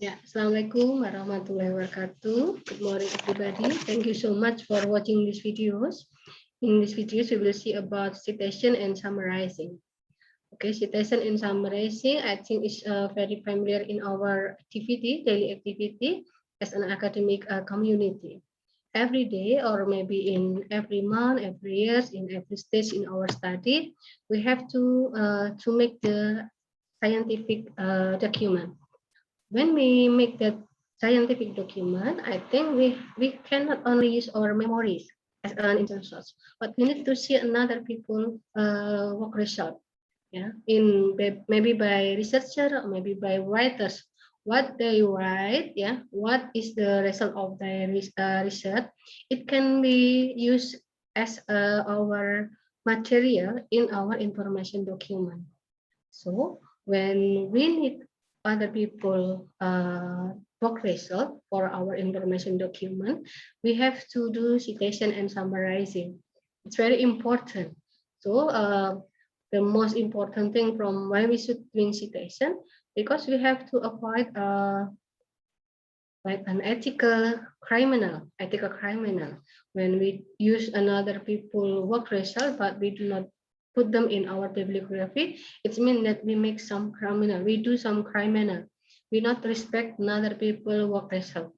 Yeah, Assalamualaikum warahmatullahi wabarakatuh. Good morning, everybody. Thank you so much for watching these videos. In these videos, we will see about citation and summarizing. Okay, citation and summarizing, I think is very familiar in our activity, daily activity as an academic community. Every day, or maybe in every month, every year, in every stage in our study, we have to make the scientific document. When we make that scientific document, I think we cannot only use our memories as an internal source, but we need to see another people work result. Yeah, in maybe by researcher or maybe by writers, what they write, yeah, what is the result of their research, it can be used as our material in our information document. So when we need other people work result for our information document, we have to do citation and summarizing. It's very important. So the most important thing from why we should doing citation, because we have to avoid like an ethical criminal, when we use another people work result, but we do not put them in our bibliography. It means that we make some criminal, we do some criminal, we not respect another people work result.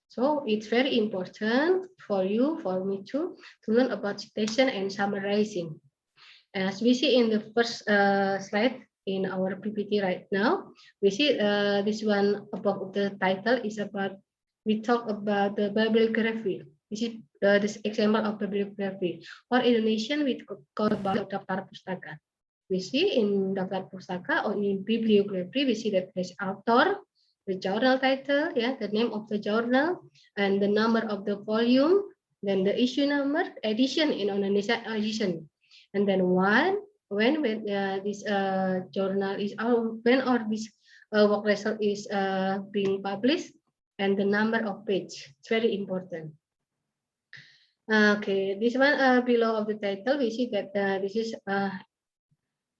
So it's very important for you, for me to learn about citation and summarizing. As we see in the first slide in our PPT right now, we see this one above the title is about, we talk about the bibliography. This is this example of bibliography. Or in Indonesian, we call about daftar pustaka. We see in daftar pustaka or in bibliography, we see that there's author, the journal title, yeah, the name of the journal, and the number of the volume, then the issue number, edition in Indonesia edition, and then when this journal is out, when or this work result is being published, and the number of page. It's very important. Okay, this one below of the title, we see that this is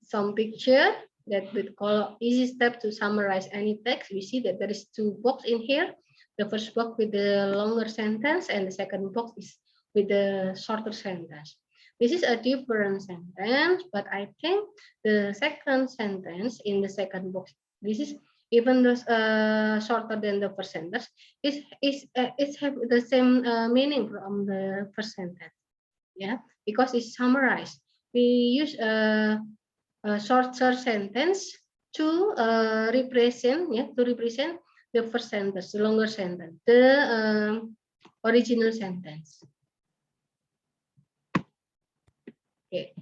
some picture that we call easy step to summarize any text. We see that there is two box in here. The first box with the longer sentence, and the second box is with the shorter sentence. This is a different sentence, but I think the second sentence in the second box, this is even though shorter than the first sentence, it have the same meaning from the first sentence. Yeah, because it's summarized. We use a shorter sentence to represent, yeah, to represent the first sentence, the longer sentence, the original sentence. Okay,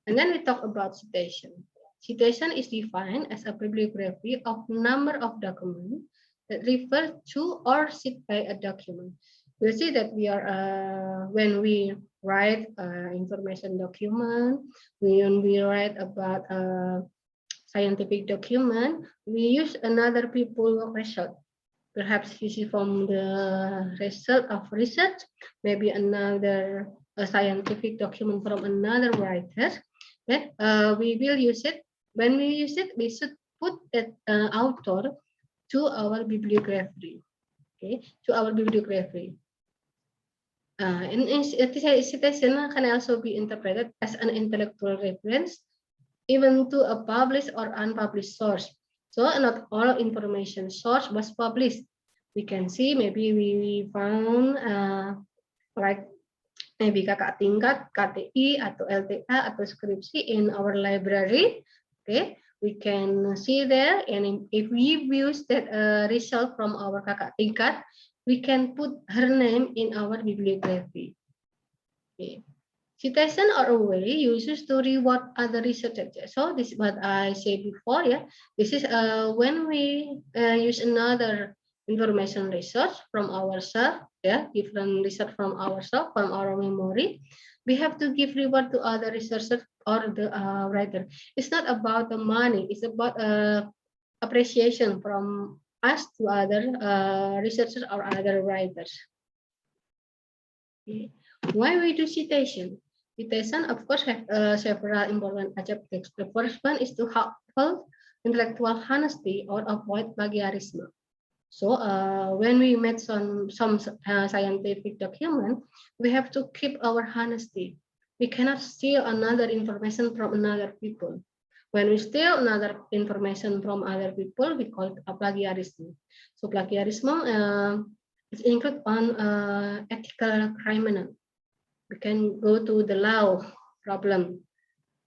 and then we talk about citation. Citation is defined as a bibliography of number of documents that refer to or cite by a document. We'll see that we are when we write information document, when we write about a scientific document, we use another people work result. Perhaps this is from the result of research, maybe another a scientific document from another writer. Then we will use it. When we use it, we should put that author to our bibliography. Okay, to our bibliography. In citation can also be interpreted as an intellectual reference, even to a published or unpublished source. So not all information source was published. We can see maybe we found like maybe kakak tingkat, KTI atau LTA atau skripsi in our library. Okay, we can see there, and if we use that result from our kakak tingkat, we can put her name in our bibliography. Okay. Citation are a way used to reward other researchers. So this is what I said before. Yeah, this is when we use another information research from ourselves. Yeah, different research from ourselves, from our memory. We have to give reward to other researchers or the writer. It's not about the money. It's about appreciation from us to other researchers or other writers. Okay. Why we do citation? Citation, of course, have several important objectives. The first one is to help intellectual honesty or avoid plagiarism. So when we make some scientific document, we have to keep our honesty. We cannot steal another information from another people. When we steal another information from other people, we call it a plagiarism. So plagiarism is included on ethical criminal. We can go to the law problem.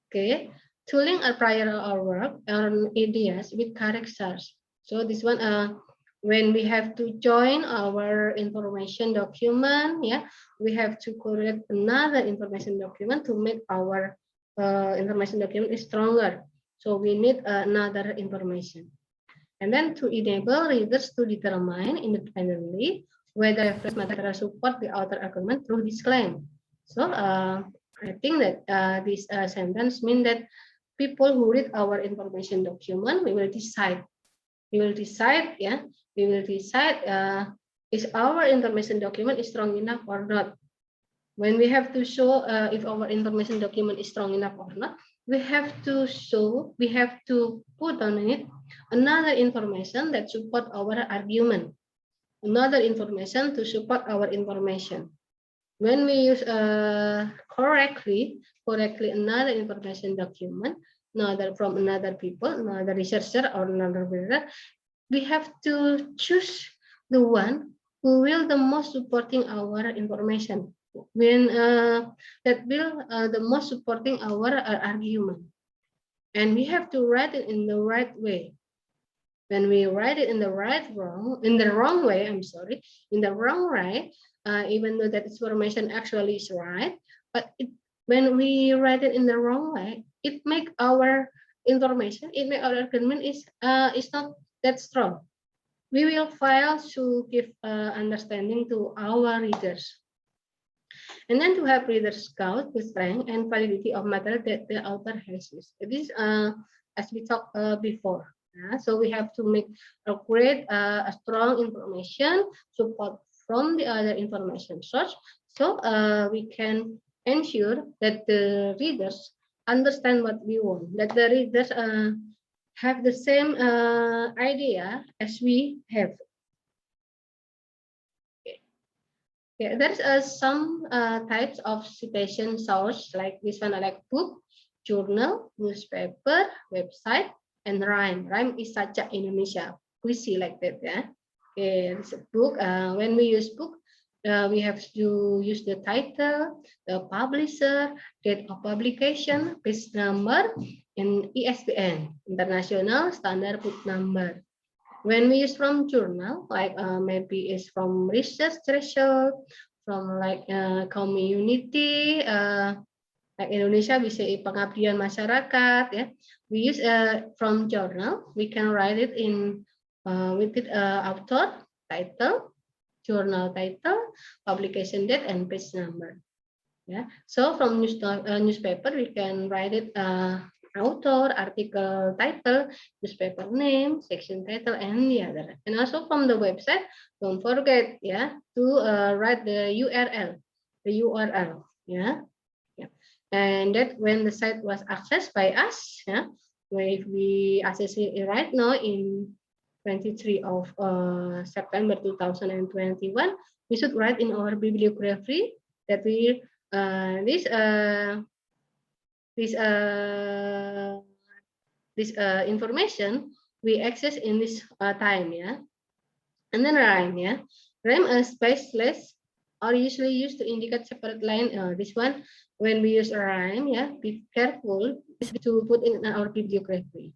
Okay, tooling or prior our work or ideas with characters. So this one, when we have to join our information document, yeah, we have to correct another information document to make our information document is stronger. So we need another information. And then to enable readers to determine independently whether reference material support the author argument through this claim. So I think that this sentence means that people who read our information document, we will decide. Yeah. We will decide is our information document is strong enough or not. When we have to show if our information document is strong enough or not, we have to show, we have to put on it another information that support our argument, another information to support our information. When we use correctly another information document, another from another people, another researcher or another builder, we have to choose the one who will the most supporting our information. When that will the most supporting our argument, and we have to write it in the right way. When we write it in the wrong way, I'm sorry, in the wrong way, even though that information actually is right, but when we write it in the wrong way, it make our information, it make our argument is not that strong. We will fail to give understanding to our readers. And then to help readers scout the strength and validity of material that the author has used. This as we talked before. So we have to make a great, a strong information support from the other information source. So we can ensure that the readers understand what we want, that the readers have the same idea as we have. Yeah, there's some types of citation source like this one, like book, journal, newspaper, website, and rhyme. Rhyme is Saja Indonesia. We see like that, yeah. Okay, it's a book. When we use book, we have to use the title, the publisher, date of publication, page number, and ISBN, International Standard Book Number. When we use from journal, like maybe it's from research threshold, from like community, like Indonesia bisa pengabdian masyarakat, ya. We use from journal, we can write it in with it author, title, journal title, publication date, and page number. Yeah. So from newspaper, we can write it author, article title, newspaper name, section title, and the other. And also from the website, don't forget, yeah, to write the URL, yeah, yeah. And that when the site was accessed by us, yeah, if we access it right now in 23 of September 2021, we should write in our bibliography that we this information we access in this time, yeah. And then rhyme, yeah. Rhyme spaceless are usually used to indicate separate line. This one, when we use a rhyme, yeah, be careful to put in our bibliography.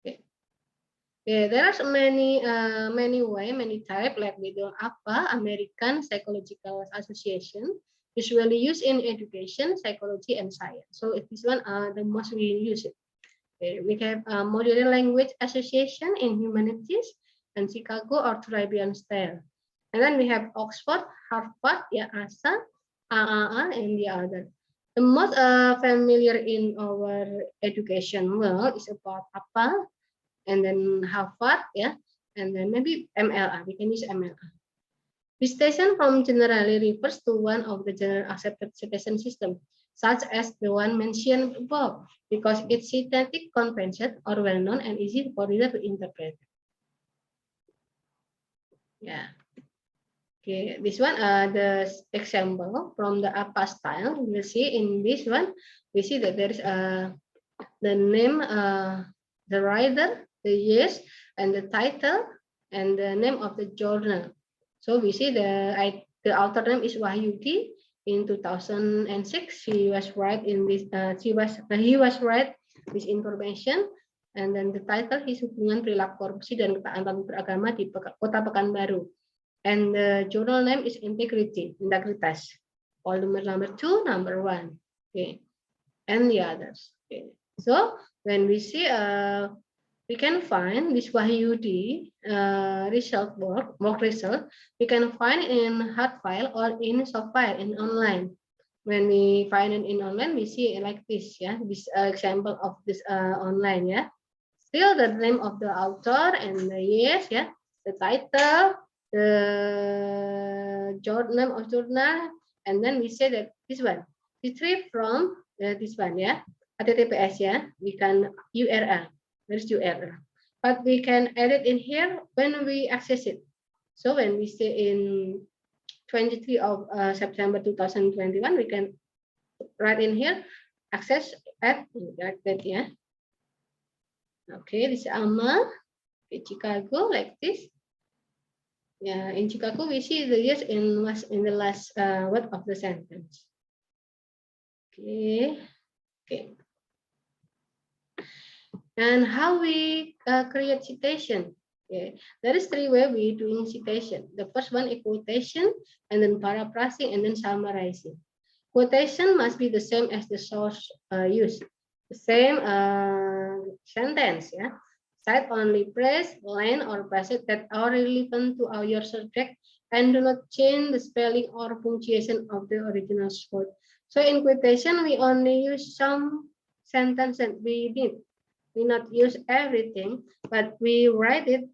Okay. Yeah, there are many type, like we do APA, American Psychological Association, usually used in education, psychology, and science. So this one the most we use it. Okay. We have Modern Language Association in humanities and Chicago or Caribbean style. And then we have Oxford, Harvard, yeah, ASA, AAA, and the other. The most familiar in our education world is about APA, and then Harvard, yeah, and then maybe MLA. We can use MLA. Citation from generally refers to one of the general accepted citation system, such as the one mentioned above, because it's synthetic convention or well known and easy for reader to interpret. Yeah. Okay, this one, the example from the APA style. We'll see in this one, we see that there is the name, the writer, the years, and the title, and the name of the journal. So we see the author name is Wahyudi. In 2006, she was right in this. He was right this information. And then the title is Hubungan Perilaku Korupsi dan Ketaatan Beragama di Kota Pekanbaru. And the journal name is Integritas. Volume number 2, number 1. Okay, and the others. Okay. So when we see, we can find this Wahyudi result work result. We can find in hard file or in soft file in online. When we find it in online, we see it like this. Yeah, this example of this online. Yeah, still the name of the author and the years. Yeah, the title, the name of journal, and then we say that this one retrieved from this one. Yeah, HTTPS. Yeah, we can URL. Where's URL? But we can edit in here when we access it. So when we say in 23 of September 2021, we can write in here access at like that. Yeah. Okay, this is Alma in Chicago like this. Yeah, in Chicago we see the yes in the last word of the sentence. Okay, okay. And how we create citation? Okay, there is 3 ways we doing citation. The first one is quotation, and then paraphrasing, and then summarizing. Quotation must be the same as the source used, the same sentence. Yeah, cite only phrase, line, or passage that are relevant to your subject and do not change the spelling or punctuation of the original word. So in quotation, we only use some sentence that we need. We not use everything, but we write it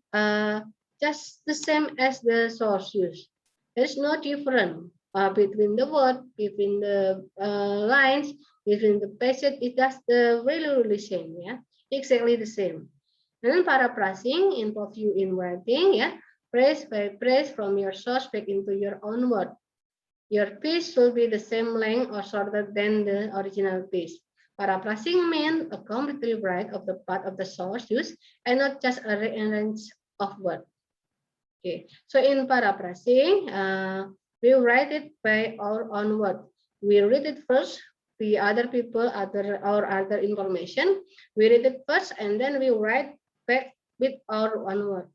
just the same as the source used. There's no difference between the word, between the lines, between the passage. It does the really same, yeah, exactly the same. And then paraphrasing involves you in writing, yeah, phrase by phrase from your source back into your own word. Your piece should be the same length or shorter than the original piece. Paraphrasing means a complete rewrite of the part of the source used and not just a rearrange of words. Okay, so in paraphrasing, we write it by our own word. We read it first, the other people, other information. We read it first, and then we write back with our own word.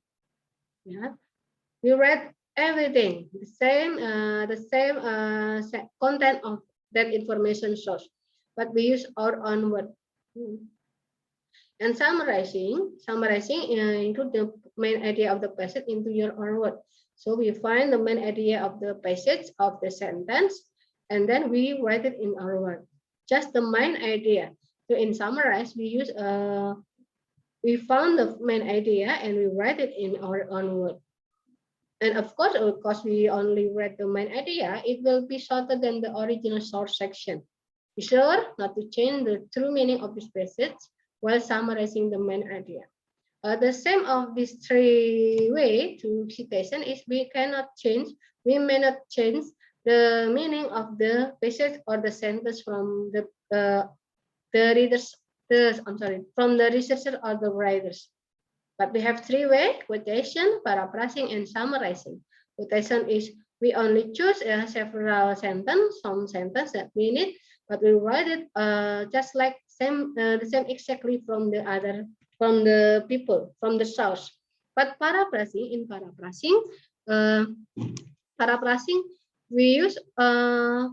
Yeah, we write everything the same content of that information source, but we use our own word. And summarizing include the main idea of the passage into your own word. So we find the main idea of the passage of the sentence, and then we write it in our word. Just the main idea. So in summarize, we found the main idea and we write it in our own word. And of course, because we only read the main idea, it will be shorter than the original source section. Be sure not to change the true meaning of this passage while summarizing the main idea. The same of these 3 ways to citation is we may not change the meaning of the passage or the sentence from the readers, from the researcher or the writers. But we have 3 ways: quotation, paraphrasing, and summarizing. Quotation is we only choose several sentences, some sentence that we need, but we write it just like the same exactly from the people, from the source. But paraphrasing, we use all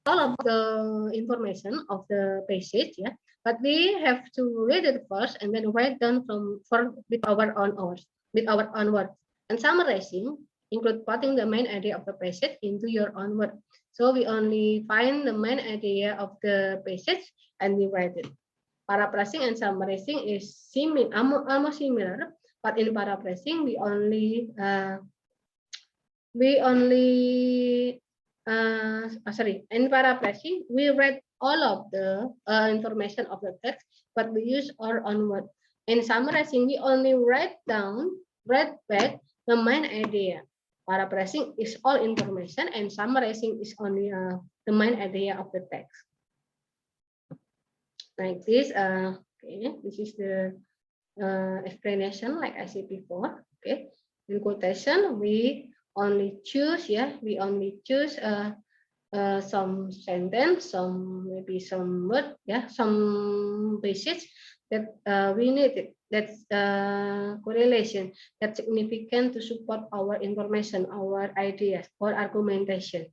of the information of the passage, yeah, but we have to read it first and then write down with our own words. And summarizing include putting the main idea of the passage into your own word. So we only find the main idea of the passage and we write it. Paraphrasing and summarizing is almost similar, but in paraphrasing we only in paraphrasing, we read all of the information of the text, but we use our own word. In summarizing, we only write back the main idea. Paraphrasing is all information, and summarizing is only the main idea of the text. Like this, okay, this is the explanation like I said before. Okay, in quotation we only choose, we only choose some sentence, maybe some word, some passage that we need. That's correlation, that's significant to support our information, our ideas, or argumentation.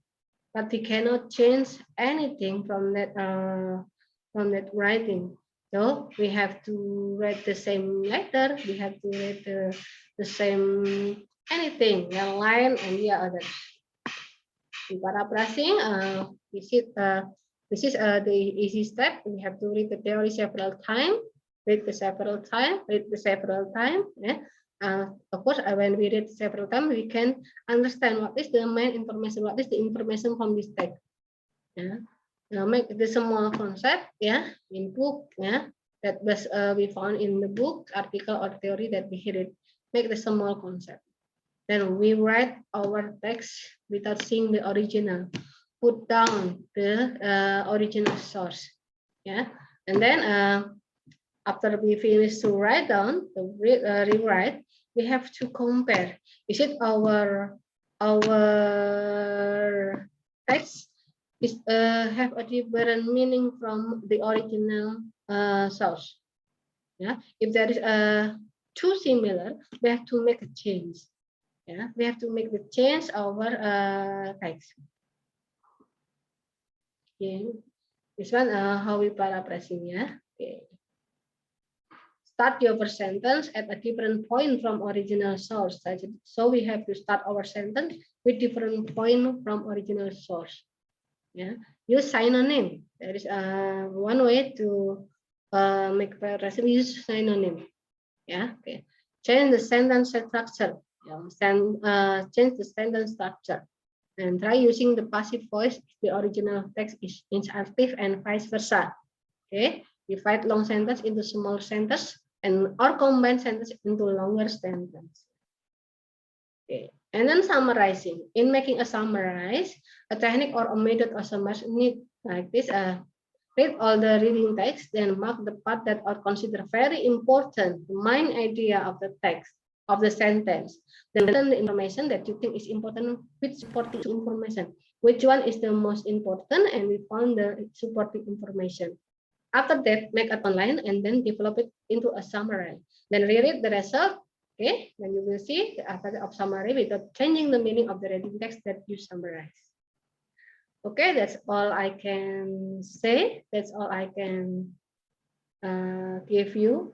But we cannot change anything from that writing. So we have to write the same letter. We have to write the same anything, line and others. In paraphrasing, this is the easy step. We have to read the theory several times, read the several times. Yeah. Of course, when we read several times, we can understand what is the main information, what is the information from this text. Yeah. Make the small concept, in book, that was we found in the book, article or theory that we read. Make the small concept. Then we write our text without seeing the original. Put down the original source, and then after we finish to write down the rewrite, we have to compare. Is it our text is have a different meaning from the original source? If there is too similar, we have to make a change. We have to make the change our text. Okay, this one how we paraphrasing, Okay. Start your first sentence at a different point from original source. So we have to start our sentence with different point from original source. Use synonym. There is one way to make paraphrasing. Use synonym. Okay. Change the sentence structure. Change the sentence structure and try using the passive voice if the original text is active and vice versa. Okay, divide long sentence into small sentence and or combine sentence into longer sentence. Okay, and then summarizing. In making a summarize, a technique or a method of summation need like this. Read all the reading text, then mark the part that are considered very important, the main idea of the text, of the sentence. Then the information that you think is important with supporting information. Which one is the most important? And we found the supporting information. After that, make it online and then develop it into a summary. Then reread the result. Okay, then you will see the effect of summary without changing the meaning of the reading text that you summarize. Okay, that's all I can say. That's all I can give you.